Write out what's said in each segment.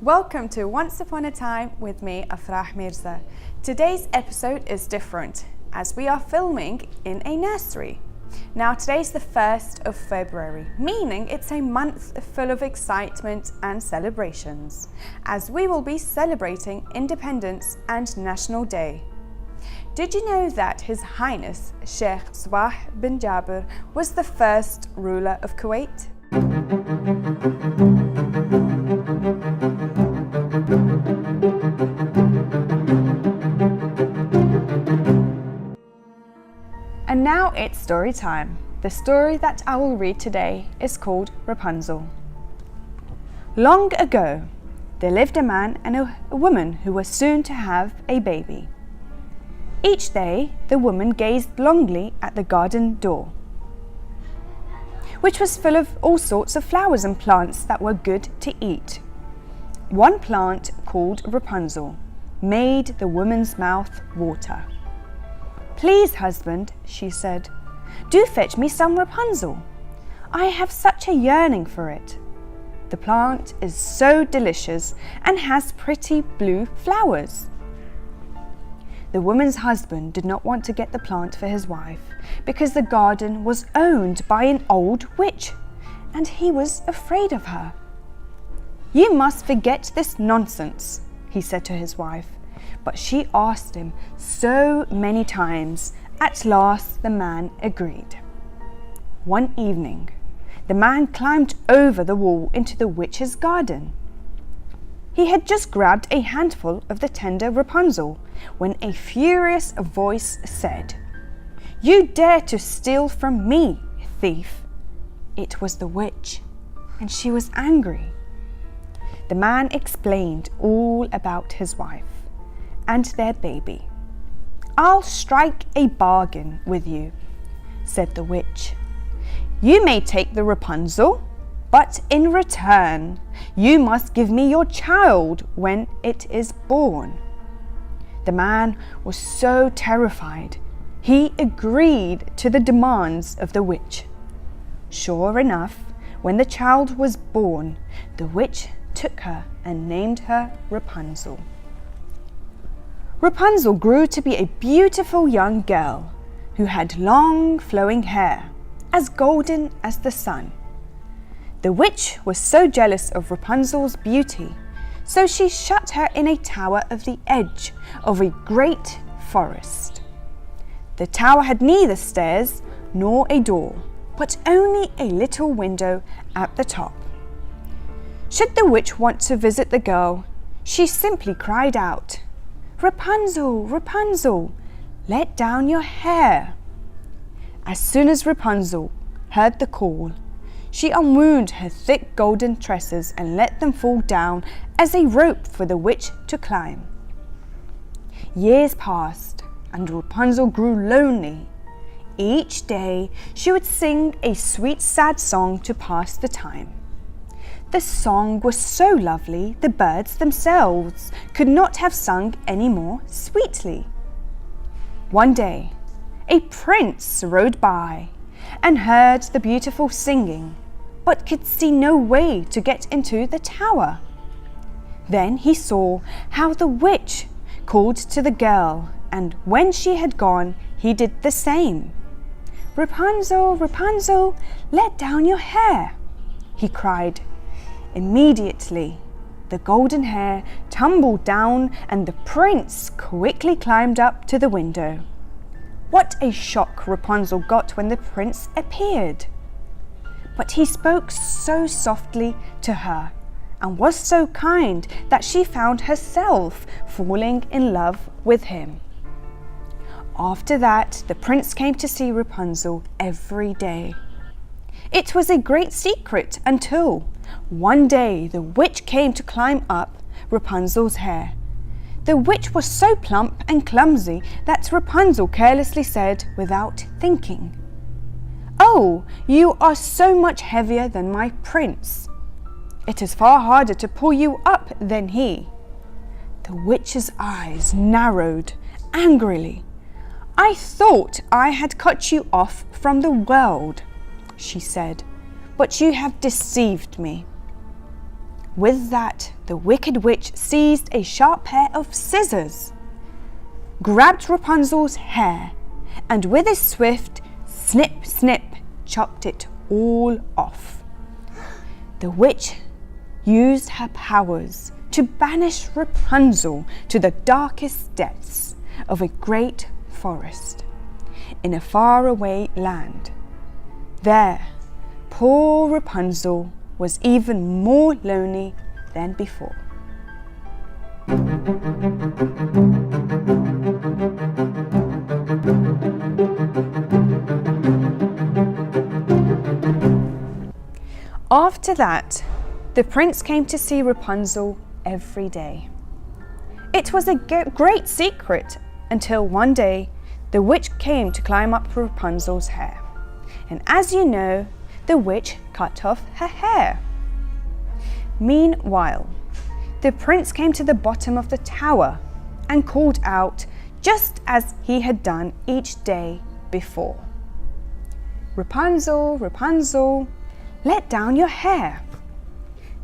Welcome to Once Upon a Time with me, AFRAH Mirza. Today's episode is different as we are filming in a nursery. Now today's the 1st of February, meaning it's a month full of excitement and celebrations, as we will be celebrating Independence and National Day. Did you know that His Highness Sheikh Sabah bin Jabir was the first ruler of Kuwait? And now it's story time. The story that I will read today is called Rapunzel. Long ago, there lived a man and a woman who were soon to have a baby. Each day, the woman gazed longingly at the garden door, which was full of all sorts of flowers and plants that were good to eat. One plant, called Rapunzel, made the woman's mouth water. "Please, husband," she said, "do fetch me some Rapunzel. I have such a yearning for it. The plant is so delicious and has pretty blue flowers." The woman's husband did not want to get the plant for his wife because the garden was owned by an old witch and he was afraid of her. "You must forget this nonsense," he said to his wife, but she asked him so many times. At last the man agreed. One evening, the man climbed over the wall into the witch's garden. He had just grabbed a handful of the tender Rapunzel when a furious voice said, "You dare to steal from me, thief!" It was the witch, and she was angry. The man explained all about his wife and their baby. "I'll strike a bargain with you," said the witch. "You may take the Rapunzel, but in return, you must give me your child when it is born." The man was so terrified, he agreed to the demands of the witch. Sure enough, when the child was born, the witch took her and named her Rapunzel. Rapunzel grew to be a beautiful young girl who had long flowing hair, as golden as the sun. The witch was so jealous of Rapunzel's beauty, so she shut her in a tower of the edge of a great forest. The tower had neither stairs nor a door, but only a little window at the top. Should the witch want to visit the girl, she simply cried out, "Rapunzel, Rapunzel, let down your hair." As soon as Rapunzel heard the call, she unwound her thick golden tresses and let them fall down as a rope for the witch to climb. Years passed, and Rapunzel grew lonely. Each day she would sing a sweet sad song to pass the time. The song was so lovely the birds themselves could not have sung any more sweetly. One day, a prince rode by and heard the beautiful singing, but could see no way to get into the tower. Then he saw how the witch called to the girl, and when she had gone, he did the same. "Rapunzel, Rapunzel, let down your hair," he cried. Immediately, the golden hair tumbled down and the prince quickly climbed up to the window. What a shock Rapunzel got when the prince appeared! But he spoke so softly to her and was so kind that she found herself falling in love with him. After that, the prince came to see Rapunzel every day. It was a great secret until one day the witch came to climb up Rapunzel's hair. The witch was so plump and clumsy that Rapunzel carelessly said without thinking, "Oh, you are so much heavier than my prince. It is far harder to pull you up than he." The witch's eyes narrowed angrily. "I thought I had cut you off from the world," she said, "but you have deceived me." With that, the wicked witch seized a sharp pair of scissors, grabbed Rapunzel's hair, and with a swift snip, snip, chopped it all off. The witch used her powers to banish Rapunzel to the darkest depths of a great forest in a faraway land. There, poor Rapunzel was even more lonely than before. After that, the prince came to see Rapunzel every day. It was a great secret until one day the witch came to climb up Rapunzel's hair. And as you know, the witch cut off her hair. Meanwhile, the prince came to the bottom of the tower and called out just as he had done each day before. "Rapunzel, Rapunzel, let down your hair."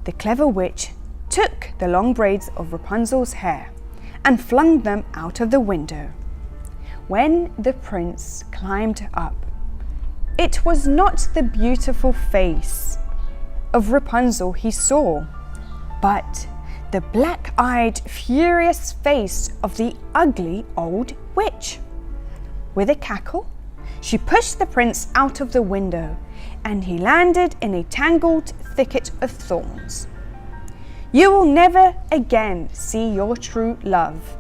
The clever witch took the long braids of Rapunzel's hair and flung them out of the window. When the prince climbed up, it was not the beautiful face of Rapunzel he saw, but the black-eyed, furious face of the ugly old witch. With a cackle, she pushed the prince out of the window, and he landed in a tangled thicket of thorns. "You will never again see your true love,"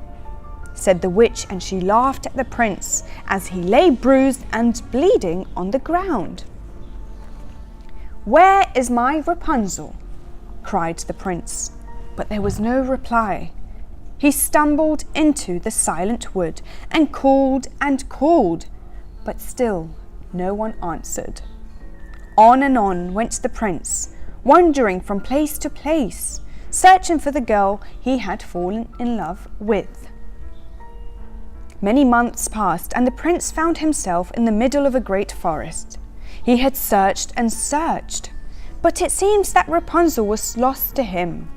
said the witch, and she laughed at the prince as he lay bruised and bleeding on the ground. "Where is my Rapunzel?" cried the prince, but there was no reply. He stumbled into the silent wood and called, but still no one answered. On and on went the prince, wandering from place to place, searching for the girl he had fallen in love with. Many months passed, and the prince found himself in the middle of a great forest. He had searched and searched, but it seems that Rapunzel was lost to him.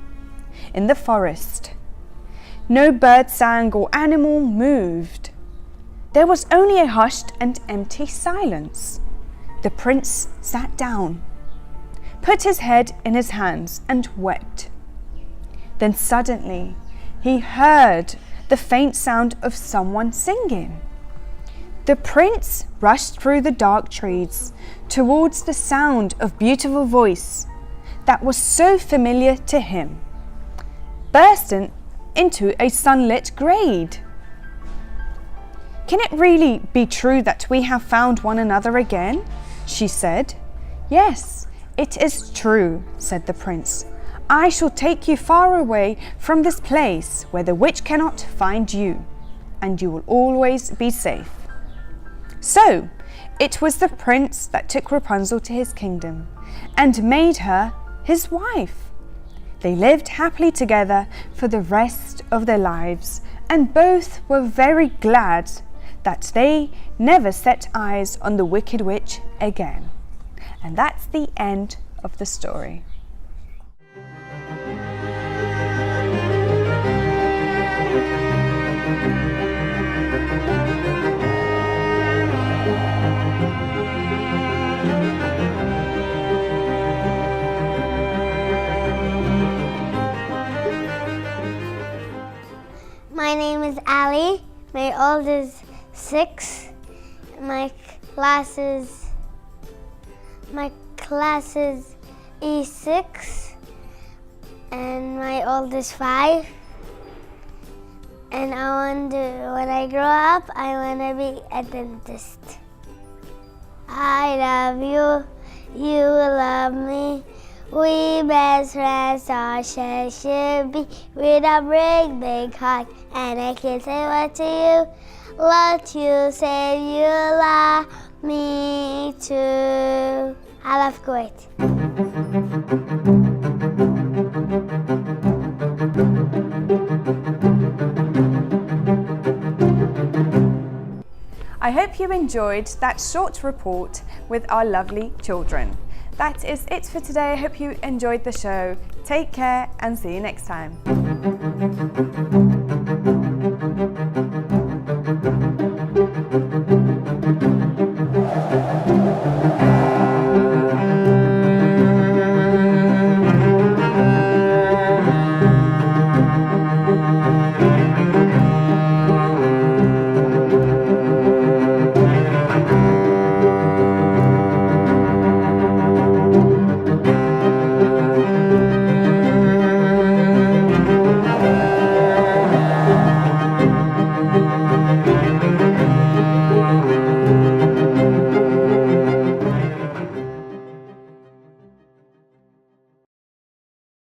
In the forest, no bird sang or animal moved. There was only a hushed and empty silence. The prince sat down, put his head in his hands, and wept. Then suddenly he heard the faint sound of someone singing. The prince rushed through the dark trees towards the sound of beautiful voice that was so familiar to him, bursting into a sunlit glade. "Can it really be true that we have found one another again?" she said. "Yes, it is true," said the prince. "I shall take you far away from this place where the witch cannot find you, and you will always be safe." So, it was the prince that took Rapunzel to his kingdom and made her his wife. They lived happily together for the rest of their lives, and both were very glad that they never set eyes on the wicked witch again. And that's the end of the story. My name is Ali. My old is 6. My class is E6, and my old is 5. And when I grow up, I want to be a dentist. I love you, you love me. We best friends all should be. With a big heart, and I can say what to you. What you say you love me too. I love Kuwait. I hope you enjoyed that short report with our lovely children. That is it for today. I hope you enjoyed the show. Take care and see you next time.